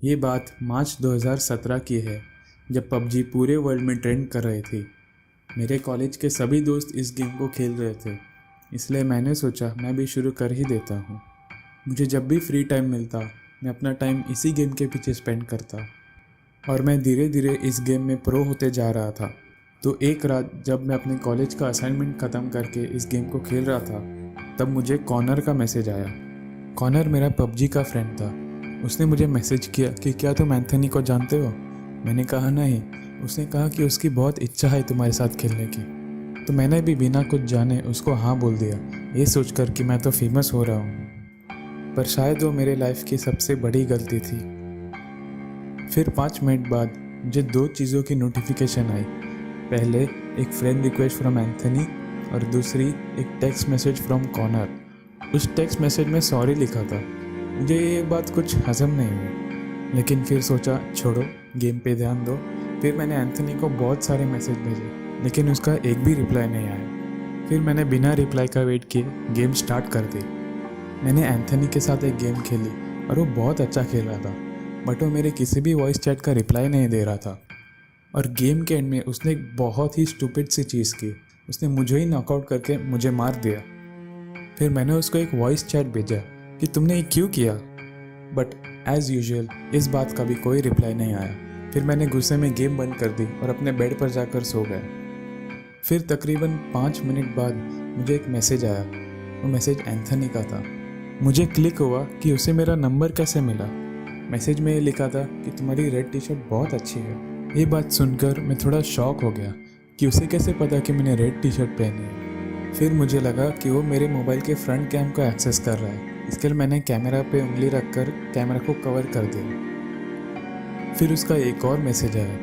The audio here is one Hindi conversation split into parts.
ये बात मार्च 2017 की है, जब पबजी पूरे वर्ल्ड में ट्रेंड कर रही थी। मेरे कॉलेज के सभी दोस्त इस गेम को खेल रहे थे, इसलिए मैंने सोचा मैं भी शुरू कर ही देता हूँ। मुझे जब भी फ्री टाइम मिलता, मैं अपना टाइम इसी गेम के पीछे स्पेंड करता और मैं धीरे धीरे इस गेम में प्रो होते जा रहा था। तो एक रात जब मैं अपने कॉलेज का असाइनमेंट ख़त्म करके इस गेम को खेल रहा था, तब मुझे कॉर्नर का मैसेज आया। कॉर्नर मेरा पबजी का फ्रेंड था। उसने मुझे मैसेज किया कि क्या तुम एंथनी को जानते हो। मैंने कहा नहीं। उसने कहा कि उसकी बहुत इच्छा है तुम्हारे साथ खेलने की। तो मैंने भी बिना कुछ जाने उसको हाँ बोल दिया, ये सोचकर कि मैं तो फेमस हो रहा हूँ। पर शायद वो मेरे लाइफ की सबसे बड़ी गलती थी। फिर 5 मिनट बाद मुझे 2 चीज़ों की नोटिफिकेशन आई। पहले एक फ्रेंड रिक्वेस्ट फ्रॉम एंथनी और दूसरी एक टेक्स्ट मैसेज फ्रॉम कॉर्नर। उस टेक्स्ट मैसेज में सॉरी लिखा था। मुझे ये बात कुछ हजम नहीं हुई, लेकिन फिर सोचा छोड़ो, गेम पे ध्यान दो। फिर मैंने एंथनी को बहुत सारे मैसेज भेजे, लेकिन उसका एक भी रिप्लाई नहीं आया। फिर मैंने बिना रिप्लाई का वेट किए गेम स्टार्ट कर दी। मैंने एंथनी के साथ एक गेम खेली और वो बहुत अच्छा खेल रहा था, बट वो मेरे किसी भी वॉइस चैट का रिप्लाई नहीं दे रहा था। और गेम के एंड में उसने एक बहुत ही स्टूपिड सी चीज़ की। उसने मुझे ही नॉकआउट करके मुझे मार दिया। फिर मैंने उसको एक वॉइस चैट भेजा कि तुमने ये क्यों किया, बट एज़ यूजुअल इस बात का भी कोई रिप्लाई नहीं आया। फिर मैंने गुस्से में गेम बंद कर दी और अपने बेड पर जाकर सो गया। फिर तकरीबन 5 मिनट बाद मुझे एक मैसेज आया। वो मैसेज एंथनी का था। मुझे क्लिक हुआ कि उसे मेरा नंबर कैसे मिला। मैसेज में ये लिखा था कि तुम्हारी रेड टी शर्ट बहुत अच्छी है। ये बात सुनकर मैं थोड़ा शॉक हो गया कि उसे कैसे पता कि मैंने रेड टी शर्ट पहनी है। फिर मुझे लगा कि वो मेरे मोबाइल के फ्रंट कैम को एक्सेस कर रहा है। इसके लिए मैंने कैमरा पे उंगली रखकर कैमरा को कवर कर दिया। फिर उसका एक और मैसेज आया,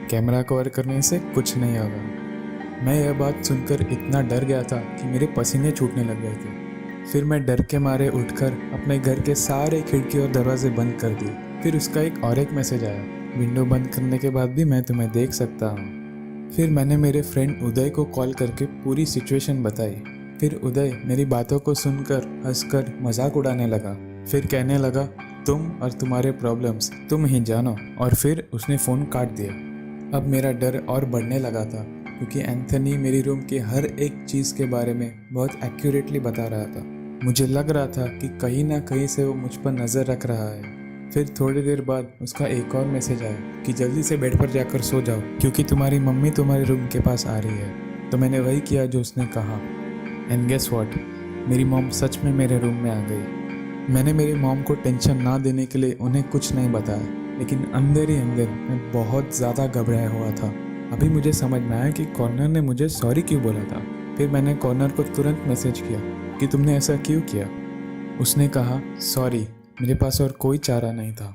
कैमरा कवर करने से कुछ नहीं होगा। मैं यह बात सुनकर इतना डर गया था कि मेरे पसीने छूटने लग गए थे। फिर मैं डर के मारे उठकर अपने घर के सारे खिड़की और दरवाजे बंद कर दिए। फिर उसका एक मैसेज आया, विंडो बंद करने के बाद भी मैं तुम्हें देख सकता हूँ। फिर मैंने मेरे फ्रेंड उदय को कॉल करके पूरी सिचुएशन बताई। फिर उदय मेरी बातों को सुनकर हंसकर मजाक उड़ाने लगा। फिर कहने लगा, तुम और तुम्हारे प्रॉब्लम्स तुम ही जानो। और फिर उसने फ़ोन काट दिया। अब मेरा डर और बढ़ने लगा था, क्योंकि एंथनी मेरी रूम की हर एक चीज़ के बारे में बहुत एक्यूरेटली बता रहा था। मुझे लग रहा था कि कहीं ना कहीं से वो मुझ पर नज़र रख रहा है। फिर थोड़ी देर बाद उसका एक और मैसेज आया कि जल्दी से बेड पर जाकर सो जाओ, क्योंकि तुम्हारी मम्मी तुम्हारे रूम के पास आ रही है। तो मैंने वही किया जो उसने कहा। एंड गेस व्हाट, मेरी मॉम सच में मेरे रूम में आ गई। मैंने मेरी मॉम को टेंशन ना देने के लिए उन्हें कुछ नहीं बताया, लेकिन अंदर ही अंदर मैं बहुत ज़्यादा घबराया हुआ था। अभी मुझे समझ में आया कि कॉर्नर ने मुझे सॉरी क्यों बोला था। फिर मैंने कॉर्नर को तुरंत मैसेज किया कि तुमने ऐसा क्यों किया। उसने कहा, सॉरी, मेरे पास और कोई चारा नहीं था।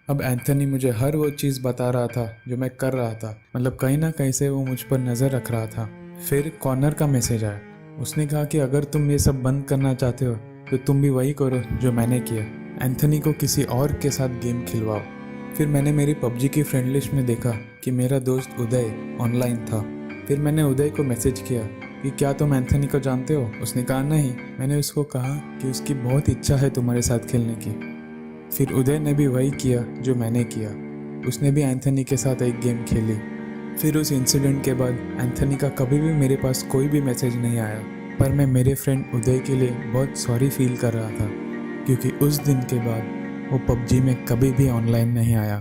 अब एंथनी मुझे हर वो चीज़ बता रहा था जो मैं कर रहा था, मतलब कहीं ना कहीं से वो मुझ पर नज़र रख रहा था। फिर कॉर्नर का मैसेज आया। उसने कहा कि अगर तुम ये सब बंद करना चाहते हो तो तुम भी वही करो जो मैंने किया, एंथनी को किसी और के साथ गेम खिलवाओ। फिर मैंने मेरी पबजी की फ्रेंड लिस्ट में देखा कि मेरा दोस्त उदय ऑनलाइन था। फिर मैंने उदय को मैसेज किया कि क्या तुम एंथनी को जानते हो। उसने कहा नहीं। मैंने उसको कहा कि उसकी बहुत इच्छा है तुम्हारे साथ खेलने की। फिर उदय ने भी वही किया जो मैंने किया। उसने भी एंथनी के साथ एक गेम खेली। फिर उस इंसिडेंट के बाद एंथनी का कभी भी मेरे पास कोई भी मैसेज नहीं आया। पर मैं मेरे फ्रेंड उदय के लिए बहुत सॉरी फील कर रहा था, क्योंकि उस दिन के बाद वो पबजी में कभी भी ऑनलाइन नहीं आया।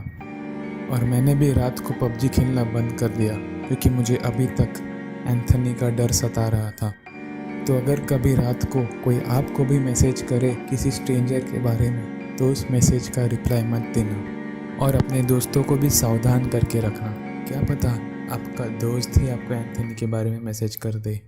और मैंने भी रात को पबजी खेलना बंद कर दिया, क्योंकि मुझे अभी तक एंथनी का डर सता रहा था। तो अगर कभी रात को कोई आपको भी मैसेज करे किसी स्ट्रेंजर के बारे में, तो उस मैसेज का रिप्लाई मत देना और अपने दोस्तों को भी सावधान करके रखना। क्या पता आपका दोस्त ही आपको एंथनी के बारे में मैसेज कर दे।